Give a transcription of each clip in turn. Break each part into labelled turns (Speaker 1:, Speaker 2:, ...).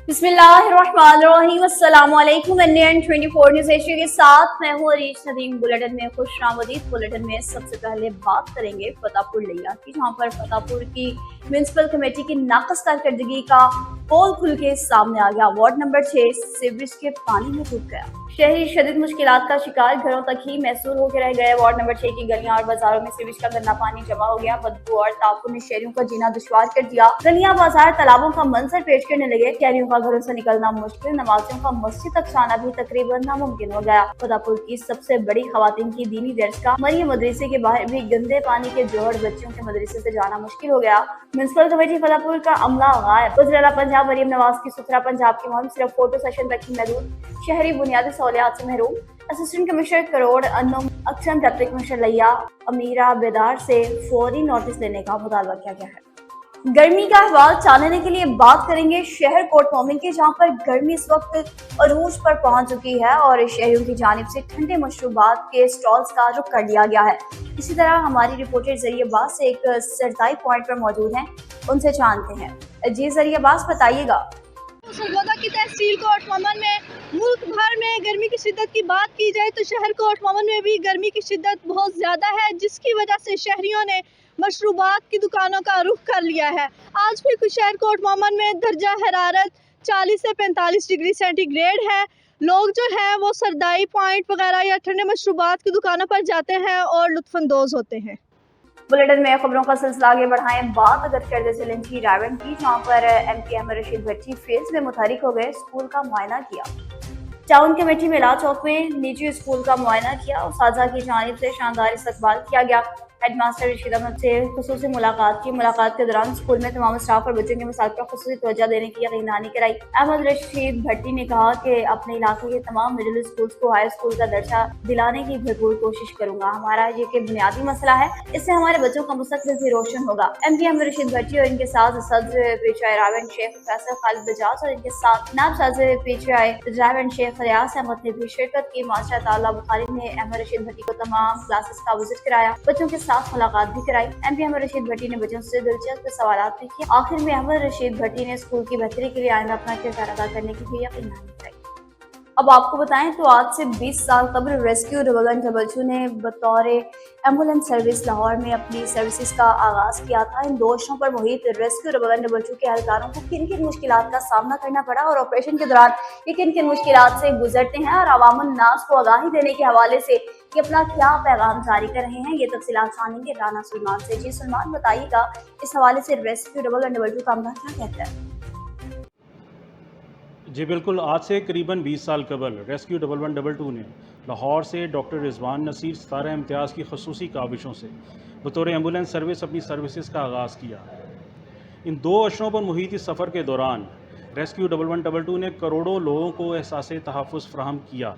Speaker 1: बिस्मिल्लाहिर्रहमानिर्रहीम। अस्सलाम वालेकुम। इंडियन 24 न्यूज़ एशिया के साथ मैं हूँ अरीश नदीम। बुलेटिन में खुशआमदीद। बुलेटिन में सबसे पहले बात करेंगे फतेहपुर लिया की, जहाँ पर फतेहपुर की म्युनिसिपल कमेटी की नाकस कारकर्दगी का पोल खुल के सामने आ गया। वार्ड नंबर 6 सीवरेज के पानी में डूब गया। शहरी शदीद मुश्किलात का शिकार घरों तक ही महसूर होकर रह गए। वार्ड नंबर 6 की गलियां और बाजारों में सीवरेज का गंदा पानी जमा हो गया। बदबू और ताउन ने शहरियों का जीना दुश्वार कर दिया। गलियां, बाजार, तालाबों का मंजर पेश करने लगे। शहरियों का घरों से निकलना मुश्किल, नमाजियों का मस्जिद तक जाना भी तकरीबन नामुमकिन हो गया। फतेहपुर की सबसे बड़ी खवातीन की दीनी दरसगाह मरियम मदरसे के बाहर भी गंदे पानी के जोड़, बच्चों के मदरसे से जाना मुश्किल हो गया। म्युनिसिपल कमेटी फतेहपुर का अमला गायब। वज़ीर-ए-आला पंजाब मरियम नवाज की सुथरा पंजाब की मुहिम सिर्फ फोटो सेशन तक ही महदूद। शहरी बुनियादी सहूलियात से महरूम। असिस्टेंट कमिश्नर करोड़ अन्नम अक्सम डिप्टी कमिश्नर लिया अमीरा बेदार से फौरी नोटिस लेने का मुतालबा किया गया है। गर्मी का अहवाल जानने के लिए बात करेंगे शहर कोट मोमिन के, जहां पर गर्मी इस वक्त अरूज पर पहुंच चुकी है और शहरियों की जानिब से ठंडे मशरूबात के स्टॉल्स का रुख कर लिया गया है। इसी तरह हमारी रिपोर्टर जरिए बास से एक सरताई पॉइंट पर मौजूद हैं, उनसे जानते हैं। जी जरिए बास, बताइएगा।
Speaker 2: सरगोदा की तहसील कोट मोमिन में मुल्क भर में गर्मी की शिद्दत की बात की जाए तो शहर कोट मोमिन में भी गर्मी की शिद्दत बहुत ज़्यादा है, जिसकी वजह से शहरियों ने मशरूबात की दुकानों का रुख कर लिया है। आज भी कुछ शहर कोट मोमिन में दर्जा हरारत 40 से 45 डिग्री सेंटीग्रेड है। लोग जो हैं वो सरदाई पॉइंट वगैरह या ठंडे मशरूबात की दुकानों पर जाते हैं और लुत्फानंदोज होते हैं।
Speaker 1: बुलेटिन में खबरों का सिलसिला आगे बढ़ाएं। बात अगर करते चलें जी रावण की, जहाँ पर MP अहमद रशीद भट्टी फील्ड में मुतहरिक हो गए। स्कूल का मुआयना किया। टाउन कमेटी में ला चौक में निजी स्कूल का मुआयना किया और साजा की जानिब से शानदार इस्तकबाल किया गया। हेडमास्टर रशीद अहमद से खुसूसी मुलाकात की। मुलाकात के दौरान स्कूल में तमाम स्टाफ और बच्चों के मसाइल पर खुसूसी तवज्जो देने की यकीनदहानी कराई। अहमद रशीद भट्टी ने कहा कि अपने इलाके के तमाम मिडिल स्कूल्स को हाई स्कूल का दर्जा दिलाने की भरपूर कोशिश करूंगा। हमारा ये कि बुनियादी मसला है, इससे हमारे बच्चों का मुस्तकबिल भी रोशन होगा। MP अहमद रशीद भट्टी और इनके साथ सदर पीछे रावण शेख फैसल खालिद बजाज और इनके साथ नाब सदर पीछे रावण शेख रियाज अहमद ने भी शिरकत की। मास्टर ताला बुखारी ने अहमद रशीद भट्टी को तमाम क्लासेस का विजिट कराया, बच्चों के साथ मुलाकात भी कराई। MP अहमद रशीद भट्टी ने बच्चों से दिलचस्प सवाल भी किए। आखिर में अहमद रशीद भट्टी ने स्कूल की बेहतरी के लिए आइंदा अपना किरदार अदा करने की भी यकीनदहानी कराई। अब आपको बताएं तो आज से 20 साल कबल रेस्क्यू 112 ने बतौर एम्बुलेंस सर्विस लाहौर में अपनी सर्विसेज का आगाज किया था। इन दो अशरों पर मुहित रेस्क्यू 112 के एहलकारों को किन किन मुश्किलात का सामना करना पड़ा और ऑपरेशन के दौरान ये किन किन मुश्किलात से गुजरते हैं और अवामुन नास को आगाही देने के हवाले से ये अपना क्या पैगाम जारी कर रहे हैं, ये तफसीलात जानेंगे राना सलमान से। जी सलमान, बताइएगा इस हवाले से रेस्क्यू 112 का अमला क्या कहता है।
Speaker 3: जी बिल्कुल, आज से करीबन 20 साल कबल रेस्क्यू 112 ने लाहौर से डॉक्टर रिजवान नसीर सितारा इम्तियाज़ की खसूसी काविशों से बतौर एम्बुलेंस सर्विस अपनी सर्विसेज का आगाज़ किया। इन दो अशरों पर मुहित इस सफ़र के दौरान रेस्क्यू 112 ने करोड़ों लोगों को एहसास तहफ़्फ़ुज़ फ़राहम किया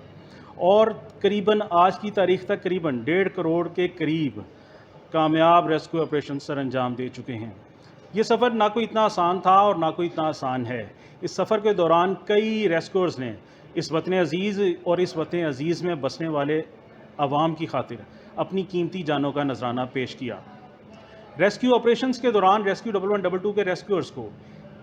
Speaker 3: और करीबन आज की तारीख़ तक करीबन 1.5 करोड़ के करीब कामयाब रेस्क्यू ऑपरेशन सर अंजाम दे चुके हैं। ये सफ़र ना कोई इतना आसान था और ना कोई इतना आसान है। इस सफ़र के दौरान कई रेस्क्यूअर्स ने इस वतन अज़ीज़ और इस वतन अज़ीज़ में बसने वाले अवाम की खातिर अपनी कीमती जानों का नजराना पेश किया। रेस्क्यू ऑपरेशंस के दौरान रेस्क्यू 112 के रेस्क्यूअर्स को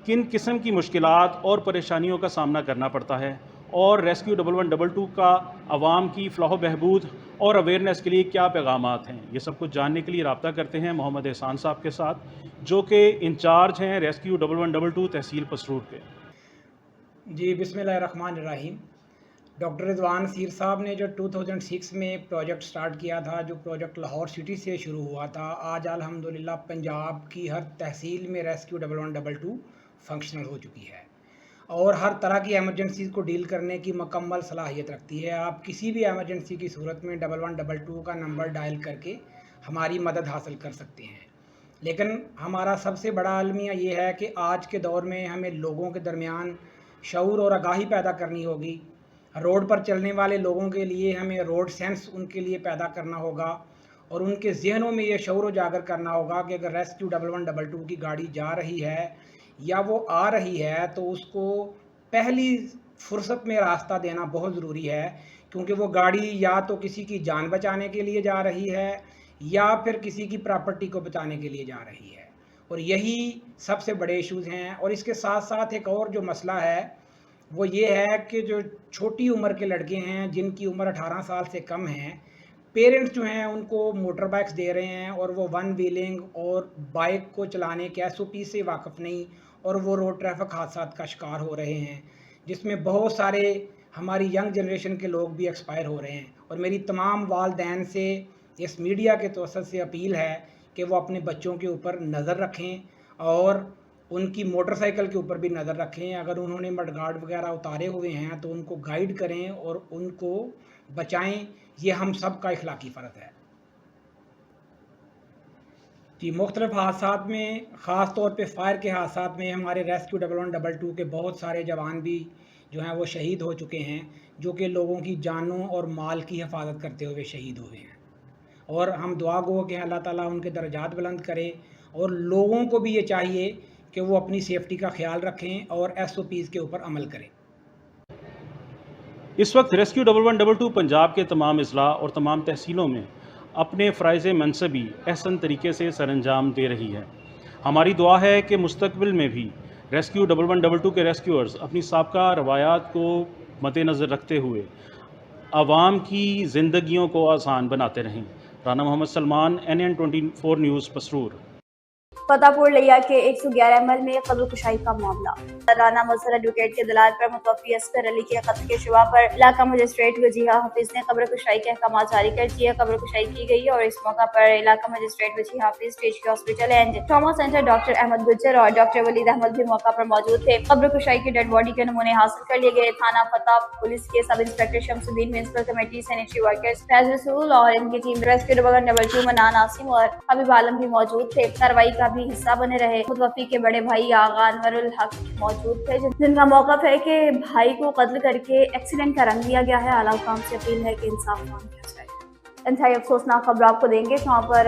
Speaker 3: किन किस्म की मुश्किलात और परेशानियों का सामना करना पड़ता है और रेस्क्यू 112 का अवाम की फ़लाह बहबूद और अवेयरनेस के लिए क्या पैगामात हैं, ये सब कुछ जानने के लिए रब्ता करते हैं मोहम्मद एहसान साहब के साथ, जो कि इंचार्ज हैं रेस्क्यू 112 तहसील पसरूर के।
Speaker 4: जी बिस्मिल्लाहिर्रहमानिर्रहीम। डॉक्टर रिजवान नसीर साहब ने जो 2006 में प्रोजेक्ट स्टार्ट किया था, जो प्रोजेक्ट लाहौर सिटी से शुरू हुआ था, आज अल्हम्दुलिल्लाह पंजाब की हर तहसील में रेस्क्यू 112 फंक्शनल हो चुकी है और हर तरह की एमरजेंसी को डील करने की मुकम्मल सलाहियत रखती है। आप किसी भी एमरजेंसी की सूरत में 1122 का नंबर डायल करके हमारी मदद हासिल कर सकते हैं। लेकिन हमारा सबसे बड़ा अलमिया ये है कि आज के दौर में हमें लोगों के दरमियान शऊर और आगाही पैदा करनी होगी। रोड पर चलने वाले लोगों के लिए हमें रोड सेंस उनके लिए पैदा करना होगा और उनके जहनों में ये शऊर उजागर करना होगा कि अगर रेस्क्यू 1122 की गाड़ी जा रही है या वो आ रही है तो उसको पहली फुर्सत में रास्ता देना बहुत ज़रूरी है, क्योंकि वो गाड़ी या तो किसी की जान बचाने के लिए जा रही है या फिर किसी की प्रॉपर्टी को बचाने के लिए जा रही है। اور یہی سب سے بڑے ایشوز ہیں. اور اس کے ساتھ ساتھ ایک اور جو مسئلہ ہے وہ یہ ہے کہ جو چھوٹی عمر کے لڑکے ہیں جن کی عمر 18 سال سے کم ہیں، پیرنٹس جو ہیں ان کو موٹر بائکس دے رہے ہیں اور وہ ون ویلنگ اور بائک کو چلانے کے SOP سے واقف نہیں، اور وہ روڈ ٹریفک حادثات کا شکار ہو رہے ہیں، جس میں بہت سارے ہماری ینگ جنریشن کے لوگ بھی ایکسپائر ہو رہے ہیں. اور میری تمام والدین سے اس میڈیا کے توسط سے اپیل ہے کہ وہ اپنے بچوں کے اوپر نظر رکھیں اور ان کی موٹر سائیکل کے اوپر بھی نظر رکھیں. اگر انہوں نے مڈ گارڈ وغیرہ اتارے ہوئے ہیں تو ان کو گائیڈ کریں اور ان کو بچائیں. یہ ہم سب کا اخلاقی فرض ہے. جی، مختلف حادثات میں، خاص طور پہ فائر کے حادثات میں ہمارے ریسکیو 1122 کے بہت سارے جوان بھی جو ہیں وہ شہید ہو چکے ہیں، جو کہ لوگوں کی جانوں اور مال کی حفاظت کرتے ہوئے شہید ہوئے ہیں. اور ہم دعا گو کہ اللہ تعالیٰ ان کے درجات بلند کرے، اور لوگوں کو بھی یہ چاہیے کہ وہ اپنی سیفٹی کا خیال رکھیں اور SOPs کے اوپر عمل کریں.
Speaker 3: اس وقت ریسکیو 1122 پنجاب کے تمام اضلاع اور تمام تحصیلوں میں اپنے فرائض منصبی احسن طریقے سے سر انجام دے رہی ہے. ہماری دعا ہے کہ مستقبل میں بھی ریسکیو 1122 کے ریسکیورز اپنی سابقہ روایات کو مد نظر رکھتے ہوئے عوام کی زندگیوں کو آسان بناتے رہیں. رانا محمد سلمان، NN 24 نیوز، پسرور.
Speaker 1: فتح پور لیا کے 111 عمل میں قبر کشائی کا معاملہ. رانا مظہر ایڈوکیٹ کے دلال پر متوفی اصغر علی کے قتل کے شبہ پر علاقہ مجسٹریٹ وجیہہ حافظ نے قبر کشائی کے احکامات جاری کر دیے. قبر کشائی کی گئی اور اس موقع پر علاقہ magistrate Wajiha Hafiz, THK hospital and trauma centre doctor Ahmed Gujjar اور ڈاکٹر ولید احمد بھی موقع پر موجود تھے. قبر کشائی کی ڈیڈ باڈی کے نمونے حاصل کر لیے گئے. تھانہ فتح پولیس کے سب انسپکٹر شمس الدین، میونسپل کمیٹی، سینیٹری ورکرز فیض رسول اور ان کی ٹیم ریسکیو 1122 منان عاصم اور حبیب عالم بھی موجود تھے. کارروائی کا بھی حصہ بنے رہے. متوفی کے بڑے بھائی آغا انور الحق موجود تھے، جن کا موقف ہے کہ بھائی کو قتل کر کے ایکسیڈنٹ کا رنگ دیا گیا ہے. اعلیٰ حکام سے اپیل ہے کہ انصاف مانگ کیا جائے. انتہائی افسوسناک خبر آپ کو دیں گے، جہاں پر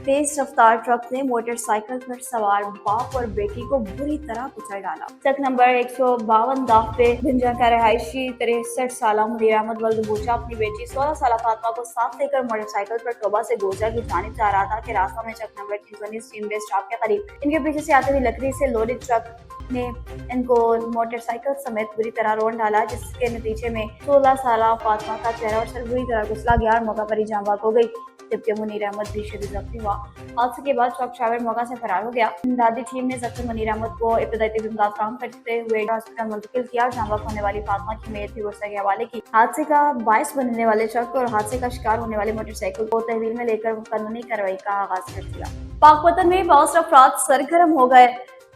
Speaker 1: تیز رفتار ٹرک نے موٹر سائیکل پر سوار باپ اور بیٹی کو بری طرح کچل ڈالا. ٹرک نمبر 152 داغ پہ بھنجا کا رہائشی 63 سالہ منیر احمد ولد بوچا اپنی بیٹی 16 سالہ فاطمہ کو ساتھ لے کر موٹر سائیکل پر ٹوبہ سے گوجا کی جانب جا رہا تھا کہ راستہ میں ٹرک نمبر 319 ٹیم بیس اسٹاپ کے قریب ان کے پیچھے سے آتے ہوئی لکڑی سے لوڈڈ ٹرک نے ان کو موٹر سائیکل سمیت بری طرح رون ڈالا، جس کے نتیجے میں 16 سالہ فاطمہ کا چہرہ اور سر بری طرح کچلا گیا اور موقع پر ہی جاں بحق ہو گئی، جبکہ منیر احمد بھی شدید زخمی ہوا. حادثے کے بعد ٹرک ڈرائیور موقع سے فرار ہو گیا. امدادی ٹیم نے زخمی منیر احمد کو ابتدائی طبی امداد فراہم کرتے ہوئے ہاسپٹل منتقل کیا اور جاں بحق ہونے والی فاطمہ کی میت بھی ورثہ کے حوالے کی. حادثے کا باعث بننے والے ٹرک اور حادثے کا شکار ہونے والے موٹر سائیکل کو تحویل میں لے کر قانونی کارروائی کا آغاز کر دیا. پاک وطن میں بہت سے افراد سرگرم ہو گئے،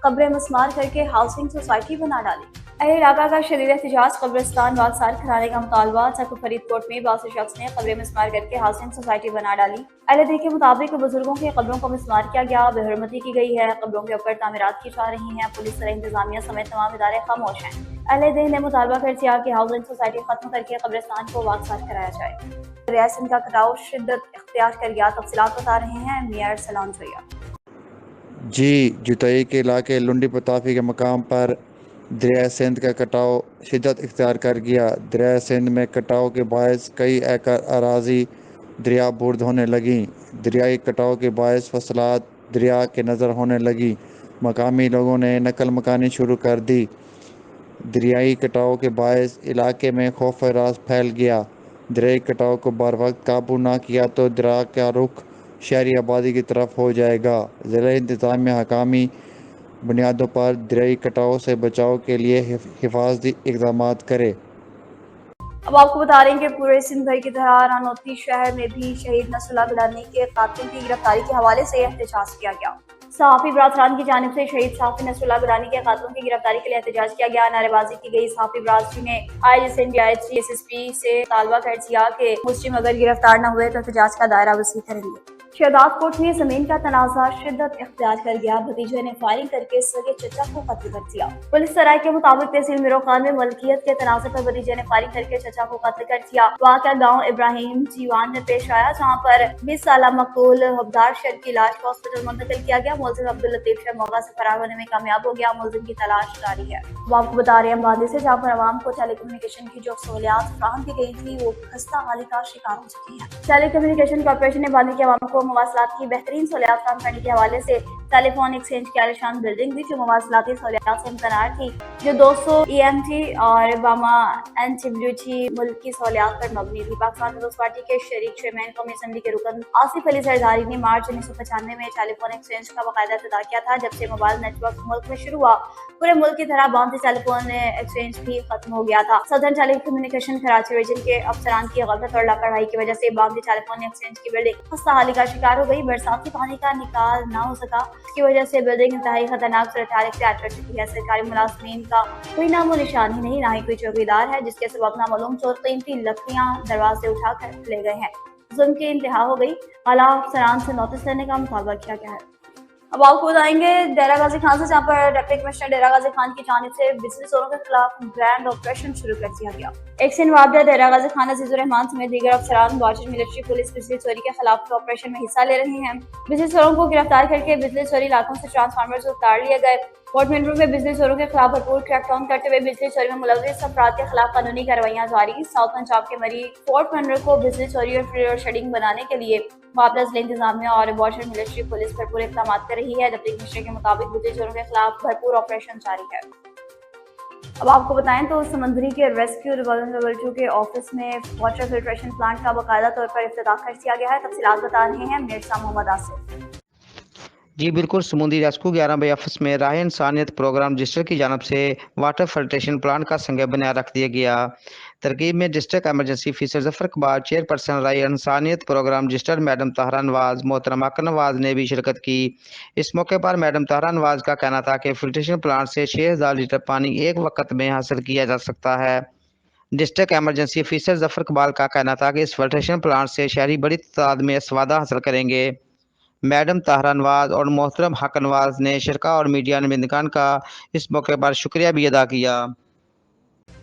Speaker 1: قبریں مسمار کر کے ہاؤسنگ سوسائٹی بنا ڈالی. اہل علاقہ کا شدید احتجاج، قبرستان واگزار کرانے کا مطالبہ. چک فرید کوٹ میں بعض شخص نے قبریں مسمار کر کے ہاؤسنگ سوسائٹی بنا ڈالی. اہل دل کے مطابق بزرگوں کی قبروں کو مسمار کیا گیا، بے حرمتی کی گئی ہے، قبروں کے اوپر تعمیرات کی جا رہی ہیں. پولیس، زرعی انتظامیہ سمیت تمام ادارے خاموش ہیں. اہل دل نے مطالبہ کر دیا کہ ہاؤسنگ سوسائٹی ختم کر کے قبرستان کو واگزار کرایا جائے. دریائے سندھ کا کٹاؤ شدت اختیار کر گیا. تفصیلات بتا رہے ہیں میئر سلام جویا.
Speaker 5: جی، جتائی کے علاقے لنڈی پتافی کے مقام پر دریائے سندھ کا کٹاؤ شدت اختیار کر گیا. دریائے سندھ میں کٹاؤ کے باعث کئی ایکڑ اراضی دریا بورد ہونے لگیں. دریائی کٹاؤ کے باعث فصلات دریا کے نظر ہونے لگی. مقامی لوگوں نے نقل مکانی شروع کر دی. دریائی کٹاؤ کے باعث علاقے میں خوف راز پھیل گیا. دریائی کٹاؤ کو بر وقت قابو نہ کیا تو دریا کا رخ شہری آبادی کی طرف ہو جائے گا. ضلع انتظامیہ حکامی بنیادوں پر دریائی کٹاؤ سے بچاؤ کے لیے حفاظتی اقدامات کرے.
Speaker 1: اب آپ کو بتا رہے ہیں کہ پورے سندھ بھر کی طرح رانوتی شہر میں بھی شہید نصر اللہ گیلانی کے قاتلوں کی گرفتاری کے حوالے سے احتجاج کیا گیا. صحافی برادران کی جانب سے شہید صحافی نصر اللہ گیلانی کے قاتلوں کی گرفتاری کے لیے احتجاج کیا گیا. نعرے بازی کی گئی. صحافی برادری نے IGSN SSP سے مطالبہ کر دیا کہ مجرم اگر گرفتار نہ ہوئے تو احتجاج کا دائرہ وسیع کریں گے. شہداد کوٹ میں زمین کا تنازع شدت اختیار کر گیا. بھتیجے نے فائرنگ کر کے سگے چچا کو قتل کر دیا. پولیس سرائے کے مطابق تحصیل میرو خان میں ملکیت کے تنازع پر بھتیجے نے فائرنگ کر کے چچا کو قتل کر دیا. واقعہ گاؤں ابراہیم جیوان میں پیش آیا، جہاں پر 20 سالہ مقتول حبدار شر کی لاش کو ہاسپٹل منتقل کیا گیا. ملزم عبداللطیف شر موقع سے فرار ہونے میں کامیاب ہو گیا. ملزم کی تلاش جاری ہے. اب آپ کو بتا رہے ہیں باندی سے، جہاں پر عوام کو ٹیلی کمیونیکیشن کی جو سہولیات فراہم کی گئی تھی وہ خستہ حالی کا شکار ہو چکی ہیں. ٹیلی کمیونیکیشن کارپوریشن نے باندی کے عوام کو मवासलात की बेहतरीन सहूलियात फराहम करने के हवाले से टेलीफोन एक्सचेंज की आलिशान बिल्डिंग भी जो मवासलाती सहूलियात से इम्तनार थी, जो 200 EMT और बामा NWT मुल्क की सहूलियात पर मबनी थी। पाकिस्तान पीपल्स पार्टी के शरीक चेयरमैन कौमी असम्बली के रुकन आसिफ अली जरदारी ने मार्च 1995 में टेलीफोन एक्सचेंज का बाकायदा इब्तिदा किया था। जब से मोबाइल नेटवर्क मुल्क में शुरू हुआ, पूरे मुल्क की तरह बाउंड्री टेलीफोन एक्सचेंज भी खत्म हो गया था। Southern telecommunication Karachi region के अफसरान की गलत और लापरवाही की वजह से बाउंड्री टेलीफोन एक्सचेंज की बिल्डिंग खस्ताहाली का शिकार हो गई। बरसाती पानी का निकाल न हो सका, इसकी वजह से बिल्डिंग इंतहाई खतरनाक सूरत हाल इख्तियार कर चुकी है। सरकारी मुलाजमीन का कोई नामो निशान ही नहीं, ना ही कोई चौकीदार है, जिसके सबब नामालूम चोर कीमती लकड़ियां दरवाजे उठाकर ले गए हैं। जुल्म की इंतहा हो गई। आला अफसरान से नोटिस लेने का मुतालबा किया गया है। अब आपको बताएंगे डेरा गाजी खान से, जहाँ पर डिप्टी कमिश्नर डेरा गाजी खान की जानिब से बिजली चोरों के खिलाफ ग्रैंड ऑपरेशन शुरू कर दिया गया। एक सिंध वाबदा डेरा गाजी खान अजीजुर रहमान समेत दीगर अफसरान वाटर मिलिट्री पुलिस बिजली चोरी के खिलाफ ऑपरेशन में हिस्सा ले रहे हैं। बिजली चोरों को गिरफ्तार करके बिजली चोरी इलाकों से ट्रांसफार्मर्स उतार लिए गए। पोर्टमेंट्रो में बिजली चोरों के खिलाफ भरपूर क्रैकडाउन करते हुए बिजली चोरी में मुलविस अफराद के खिलाफ कानूनी कार्रवाइयां जारी। साउथ पंजाब के मरी फोर्ट मनरो को बिजली चोरी और फ्री और शेडिंग बनाने के लिए वापदा जिला इंतजामिया और वाटर मिलिट्री पुलिस भरपूर इक़दाम कर रही है। डिप्टी कमिश्नर के मुताबिक बिजली चोरों के खिलाफ भरपूर ऑपरेशन जारी है। अब आपको बताएं तो समंदरी के रेस्क्यू लेवल 2 के ऑफिस में वाटर फिल्ट्रेशन प्लांट का बाकायदा तौर पर इफ्तिताह कर दिया गया है। तफसीलात बता रहे हैं मिर्जा मोहम्मद आसिफ।
Speaker 6: जी बिल्कुल, समुद्री रेस्क्यू 11 बजे ऑफिस में राह इंसानियत प्रोग्राम रजिस्टर की जानब से वाटर फिल्ट्रेशन प्लांट का संग बना रख दिया गया। तरकीब में district emergency officer Zafar Iqbal, chairperson राह इंसानियत प्रोग्राम रजिस्टर मैडम ताहरा नवाज, मोहतरमा अकर नवाज ने भी शिरकत की। इस मौके पर मैडम ताहरा नवाज का कहना था कि फिल्ट्रेशन प्लांट से 6000 लीटर पानी एक वक्त में हासिल किया जा सकता है। District emergency officer Zafar Iqbal का कहना था कि इस फिल्ट्रेशन प्लांट से शहरी बड़ी तादाद में स्वादा हासिल करेंगे। मैडम ताहरा नवाज और मोहतरम हक नवाज ने शरका और मीडिया नुमाइंदगान का इस मौके पर शुक्रिया भी अदा किया।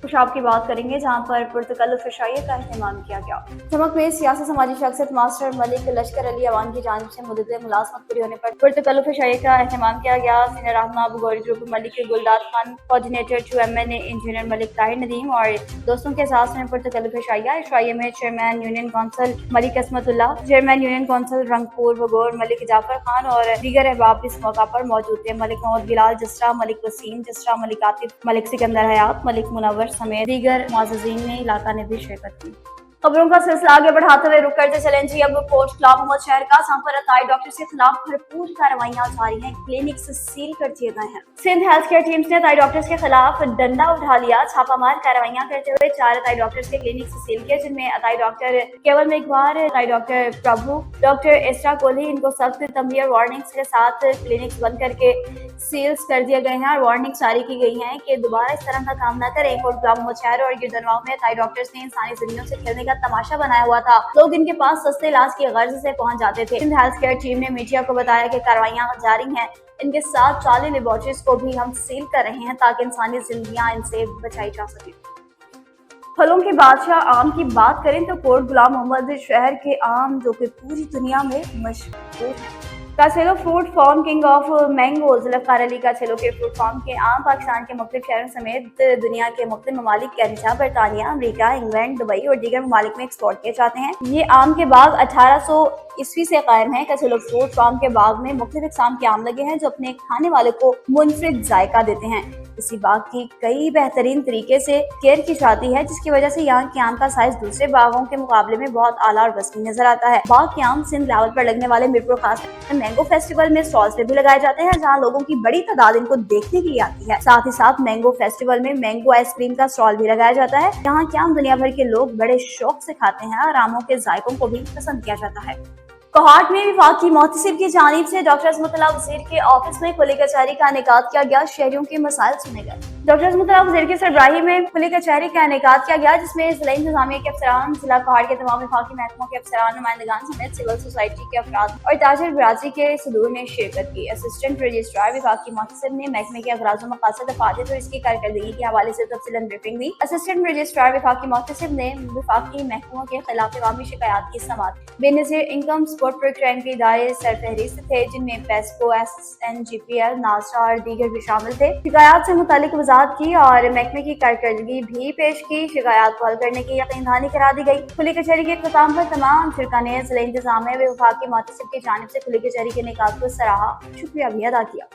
Speaker 1: खुशाब की बात करेंगे, जहाँ पर पुर्तकल्लुफ़ फिशाई का अहतमाम किया गया। चमक में सियासी समाजी शख्सियत मास्टर मलिक लश्कर अली अवान की जानिब से मुद्दत मुलाजमत पूरी होने पर पुर्तकल्लुफ़ फिशाई का अहतमाम किया गया। सीनियर रहनुमा बुगौरी ग्रुप मलिक गुलदार खान, कोऑर्डिनेटर चुएमएन इंजीनियर मलिक ताहिर नदीम और दोस्तों के साथ में पुर्तकल्लुफ़ फिशाइया इशराइये में chairman union council Malik Asmatullah, chairman union council Rangpur Bagaur Malik Jafar Khan और दीगर अहबाब इस मौका पर मौजूद थे। मलिक मोहम्मद बिलाल जसरा, मलिक वसीम जसरा, मलिक आतिफ, मलिक सिकंदर हयात, मलिक मुनव्वर समेत दीगर मुअज़्ज़िज़ीन ने इलाका ने भी शिरकत की। खबरों का सिलसिला आगे बढ़ाते हुए रुक करते चलें जी अब पोस्ट गुलाम मोहम्मद शहर का, जहाँ पर अताई डॉक्टर्स के खिलाफ भरपूर कार्रवाइयां जारी हैं। क्लिनिक से सील कर दिए गए हैं। सिंध हेल्थ केयर टीम्स ने अताई डॉक्टर्स के खिलाफ डंडा उठा लिया। छापामार कार्रवाइयां करते हुए 4 अताई डॉक्टर्स के क्लिनिक से सील किए, जिनमें अताई डॉक्टर केवल मेघवार, अताई डॉक्टर प्रभु, डॉक्टर एस्ट्रा कोहली, इनको सख्त तंबीह और वार्निंग्स के साथ क्लिनिक्स बंद करके सील्स कर दिए गए हैं और वार्निंग जारी की गई है कि दोबारा इस तरह का काम न करें। कोट गुलाम मोहम्मद शहर और गिरदनवाओं में अताई डॉक्टर्स ने इंसानी जिंदगियों से खेलने का तमाशा बनाया हुआ था। लोग इनके पास सस्ते इलाज की गर्ज से पहुंच जाते थे। सिंध हेल्थ केयर टीम ने मीडिया को बताया कि कार्रवाइयां जारी हैं। इनके साथ 40 लेबोरेटरीज को भी हम सील कर रहे हैं ताकि इंसानी जिंदगियां इनसे बचाई जा सके। फलों के बादशाह आम की बात करें तो कोट गुलाम मोहम्मद शहर के आम, जो कि पूरी दुनिया में मशहूर है। कासेलो fruit farm, king of mango, Zulfiqar Ali का चेलो के फ्रूट फार्म के आम पाकिस्तान के मुख्तलिफ शहरों समेत दुनिया के मुख्तलिफ ममालिक कैनेडा, बरतानिया, अमरीका, इंग्लैंड, दुबई और दीगर ममालिक में एक्सपोर्ट किए जाते हैं। ये आम के बाग 1800 ईस्वी से कायम है। कासेलो फ्रूट फार्म के बाग में मुख्तलिफ इक़साम के आम लगे हैं जो अपने खाने वाले को मुनफरिद जायका देते हैं। इसी बाग की कई बेहतरीन तरीके से केयर की जाती है, जिसकी वजह से यहाँ के आम का साइज दूसरे बागों के मुकाबले में बहुत आला और वसीम नजर आता है। बाग के आम सिंध लेवल पर लगने वाले मीरपुर खास मैंगो फेस्टिवल में स्टॉल्स पे भी लगाए जाते हैं, जहाँ लोगों की बड़ी तादाद इनको देखने के लिए आती है। साथ ही साथ मैंगो फेस्टिवल में मैंगो आइसक्रीम का स्टॉल भी लगाया जाता है। यहाँ के आम दुनिया भर के लोग बड़े शौक से खाते हैं और आमों के जायकों को भी पसंद किया जाता है। कोहाट में वफाकी मोहतसिब की जानिब से डॉक्टर असमतुल्लाह वज़ीर के ऑफिस में खुली कचहरी का इनेकाद किया गया। शहरियों के मसाइल सुने गए। डॉक्टर असमतुल्लाह वज़ीर की सरबराही में खुली कचहरी का इनेकाद किया गया, जिसमें जिला इंतजामिया के अफसरान, जिला कोहाट के तमाम वफाकी महकमों के अफसरान, नुमाइंदगान समेत सिविल सोसाइटी के अफराद और ताजिर बरादरी के सदूर ने शिरकत की। असिस्टेंट रजिस्ट्रार वफाकी मोहतसिब ने महकमे के अगराज़ व मकासद अफादियत और इसकी कारकर्दगी के हवाले से तफसीलन ब्रीफिंग दी। असिस्टेंट रजिस्ट्रार वफाकी मोहतसिब ने वफाकी महकमों के खिलाफ अवामी शिकायत की समाअत, बेनज़ीर इनकम कॉर्पोरेट क्राइम के इदारे सरफहरिस्त थे, जिनमें पेस्को, SNGPL, नासा और दीगर भी शामिल थे। शिकायत से मुतालिक वजाहत की और महकमे की कारकर्दगी भी पेश की। शिकायत को हल करने की यकीन दहानी करा दी गई। खुली कचहरी के इख्तिताम पर तमाम शिरकाने जिला इंतजामिया व वफाकी मुहतसिब की जानिब से खुली कचहरी के निकात को सराहा, शुक्रिया भी अदा किया।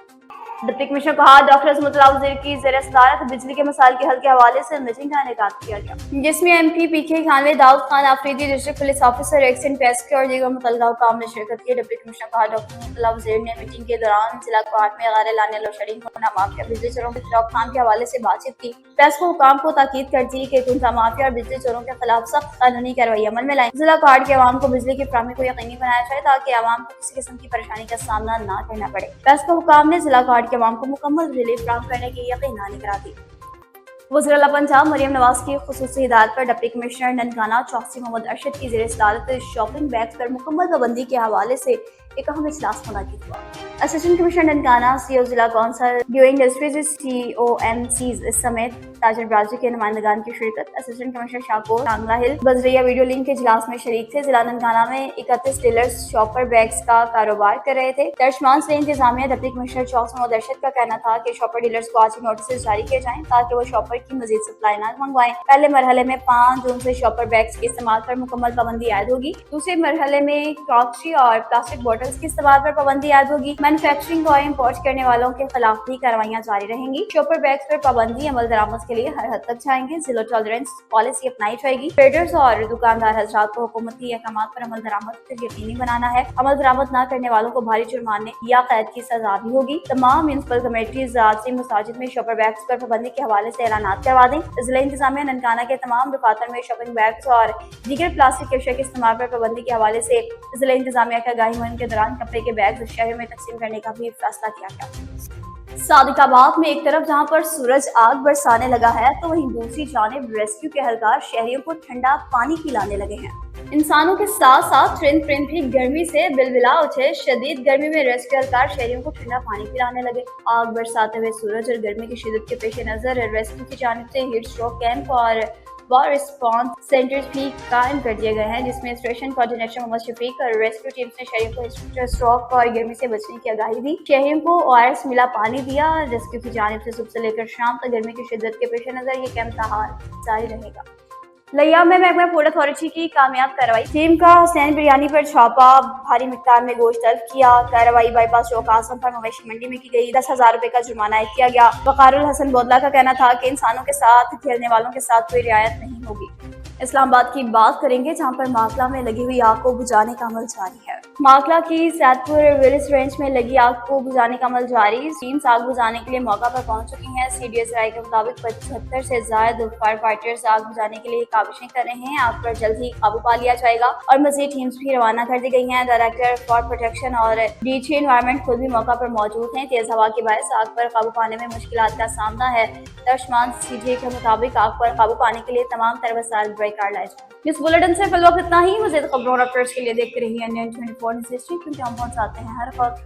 Speaker 1: डिप्टी कमिश्नर कहा, डॉक्टर असमतुल्लाह वज़ीर की ज़ेर सदारत बिजली के मसाइल के हल के हवाले से मीटिंग का इनेकाद किया गया, जिसमें MP PK खानवे, Daud Khan Afridi, district police officer, एक्शन पेस्के और दीगर मुतल्लिका हुकाम ने शिरकत की। डिप्टी कमिश्नर कहा, डॉक्टर असमतुल्लाह वज़ीर ने मीटिंग के दौरान जिला कोर्ट में गैर लाने लोड शेडिंग होना माफिया बिजली चोरों के रोकथाम के हवाले से बातचीत की। पेस्को हुकाम को ताकीद करती कि कुंता माफिया और बिजली चोरों के खिलाफ सख्त कानूनी कार्रवाई अमल में लाएं। जिला कोर्ट के अवाम को बिजली की फराहमी को यकीनी बनाया जाए ताकि अवाम को किसी किस्म की परेशानी का सामना न करना पड़े। पेस्को हुकाम ने जिला कोर्ट के अवाम को मुकम्मल रिलीफ फराहम करने की यकीनानी करा दी। वज़ीर आला पंजाब मरियम नवाज की खुसूसी हिदायत पर डिप्टी कमिश्नर ननकाना चौकसी मोहम्मद अरशद की ज़ेर सदारत शॉपिंग बैग्स पर मुकम्मल पाबंदी के हवाले से एक अहम इजलास मुनक्किद हुआ। असिस्टेंट कमिश्नर ननकाना, CO जिला कौंसल, ड्यू इंडस्ट्रीज, COMCs समेत ताजर बरादरी के नुमाइंदगान की शिरकत। असिस्टेंट कमिश्नर शाहकोट, टांगला हिल, बजरिया वीडियो लिंक के इजलास में शरीक थे। जिला ननकाना में 31 डीलर्स शॉपर बैग्स का कारोबार कर रहे थे। तर्जमान से इंतजामिया डिप्टी कमिश्नर चौकसी मोहम्मद अरशद का कहना था कि शॉपर डीलर्स को आज ही नोटिस जारी किए जाएं ताकि वो शॉपर की मजीद सप्लाई न मंगवाएं। पहले मरहले में 5 जून से शॉपर बैग्स के इस्तेमाल पर मुकम्मल पाबंदी आयद होगी। दूसरे मरहले में क्रॉकरी और प्लास्टिक बॉटल्स के इस्तेमाल पर पाबंदी आयद होगी। मैन्युफैक्चरिंग और इम्पोर्ट करने वालों के खिलाफ भी कार्रवाइयां जारी रहेंगी। शॉपर बैग्स पर पाबंदी अमल दरामद के लिए हर हद तक जाएंगे। जीरो टॉलरेंस पॉलिसी अपनाई जाएगी। ट्रेडर्स और दुकानदार हजरात को हुकूमती अहकाम पर अमल दरामद यकीनी बनाना है। अमल दरामद न करने वालों को भारी जुर्माने या कैद की सजा भी होगी। तमाम म्यूनिसिपल कमेटीज आज़ी मसाजिद में शॉपर बैग्स पर पाबंदी के हवाले से ऐलानात करवा दें। जिला इंतजामिया ननकाना के तमाम दफातर में शॉपिंग बैग्स और दीगर प्लास्टिक के अशिया के इस्तेमाल पर पाबंदी के हवाले से जिला इंतजामिया का आगाही मुहिम के दौरान कपड़े के बैग शहर में तकसीम करने का भी फैसला किया गया। सादिकाबाद में एक तरफ जहां पर सूरज आग बरसाने लगा है, तो वहीं दूसरी जानिब रेस्क्यू के एहलकार शहरियों को ठंडा पानी पिलाने लगे हैं। इंसानों के साथ साथ परिंद भी गर्मी से बिलबिला उठे। शदीद गर्मी में रेस्क्यू एहलकार शहरियों को ठंडा पानी पिलाने लगे। आग बरसाते हुए सूरज और गर्मी की शिद्दत के पेश नजर रेस्क्यू की जानिब से हीट स्ट्रोक कैंप और वार रिस्पॉन्स सेंटर्स भी कायम कर दिए गए हैं, जिसमें स्टेशन कोऑर्डिनेटर मोहम्मद शफीक और रेस्क्यू टीम ने शहरियों को हीट स्ट्रोक और गर्मी से बचने की आगाही दी। शहरियों को ORS मिला पानी दिया। रेस्क्यू की जानिब से सुबह से लेकर शाम तक गर्मी की शिद्दत के पेश नजर ये कैंप जारी रहेगा। लिया में महकमा फूड अथॉरिटी की कामयाब कार्रवाई। टीम का हुसैन बिरयानी पर छापा, भारी मिकदार में गोश्त तलब किया। कार्रवाई बाईपास चौक आजम पर मवेशी मंडी में की गई। 10,000 रुपए का जुर्माना आयद किया गया। वकारुल हसन बोदला का कहना था कि इंसानों के साथ खेलने वालों के साथ कोई रियायत नहीं होगी। इस्लामाबाद की बात करेंगे, जहां पर माकला में लगी हुई आग को बुझाने का अमल जारी है। माकला की सैदपुर विलिस रेंज में लगी आग को बुझाने का अमल जारी। टीम्स आग बुझाने के लिए मौका पर पहुंच चुकी हैं। CDS राय के मुताबिक 75 से ज्यादा फायर फाइटर्स आग बुझाने के लिए काविशें कर रहे हैं। आग पर जल्द ही काबू पा लिया जाएगा और मजीद टीम्स भी रवाना कर दी गई हैं। डायरेक्टर फॉर प्रोटेक्शन और DG एनवायरमेंट खुद भी मौका पर मौजूद हैं। तेज हवा की बायस आग पर काबू पाने में मुश्किलात का सामना है। तर्जमान CJ के मुताबिक आग पर काबू पाने के लिए तमाम तरह वसाइल कार लाए जाए। इस बुलेटिन से फिलहाल इतना ही। मज़ीद खबरों और अपडेट्स के लिए देखते रहिए N24 न्यूज़, क्योंकि हम पहुंचाते हैं हर वक्त।